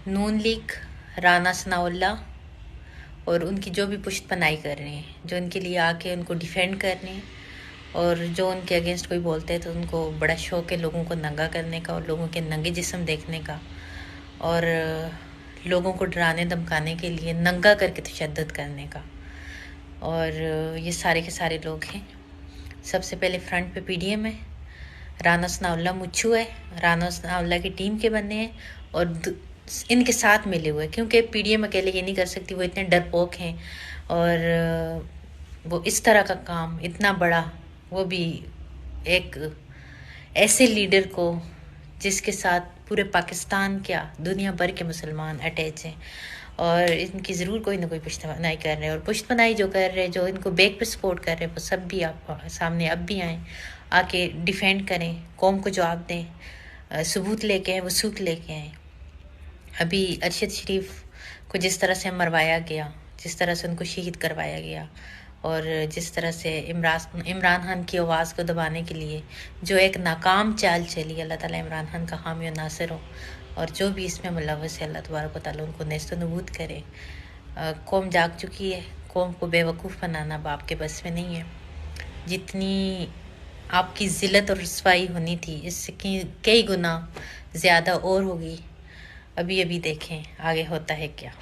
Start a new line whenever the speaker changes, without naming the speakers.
नून league, Rana Sanaullah और उनकी जो भी पुष्ट पनाही कर रहे हैं, जो उनके लिए आके उनको डिफेंड कर रहे हैं, और जो उनके अगेंस्ट कोई बोलते हैं तो उनको बड़ा शौक है लोगों को नंगा करने का और लोगों के नंगे जिस्म देखने का, और लोगों को डराने धमकाने के लिए नंगा करके तशद्दुद करने का। और ये सारे के सारे लोग हैं। सबसे पहले फ्रंट पे पीडीएम है, राना सनाउल्लाह मुच्छू है, राना सनाउल्लाह की टीम के बंदे हैं और इनके साथ मिले हुए, क्योंकि पीडीएम अकेले ये नहीं कर सकती, वो इतने डरपोक हैं और वो इस तरह का काम इतना बड़ा, वो भी एक ऐसे लीडर को जिसके साथ पूरे पाकिस्तान क्या दुनिया भर के मुसलमान अटैच हैं, और इनकी ज़रूर कोई ना कोई पुश्तपनाही कर रहे हैं, और पुश्तपनाही जो कर रहे हैं, जो इनको बैक पे सपोर्ट कर रहे हैं, वो सब भी आप सामने अब भी आएँ, आके डिफेंड करें, कौम को जवाब दें, सबूत लेके आए, वो सूख लेके आए। अभी अरशद शरीफ को जिस तरह से मरवाया गया, जिस तरह से उनको शहीद करवाया गया, और जिस तरह से इमरान खान की आवाज़ को दबाने के लिए जो एक नाकाम चाल चली, अल्लाह ताला इमरान खान का हामी और नासिर हो, और जो भी इसमें मुलव्वस है अल्लाह तबारक व तआला उनको नेस्त नबूद करे। कौम जाग चुकी है, कौम को बेवकूफ़ बनाना बाप के बस में नहीं है। जितनी आपकी ज़िल्लत और रसवाई होनी थी, इससे कई गुना ज़्यादा और होगी। अभी अभी देखें आगे होता है क्या।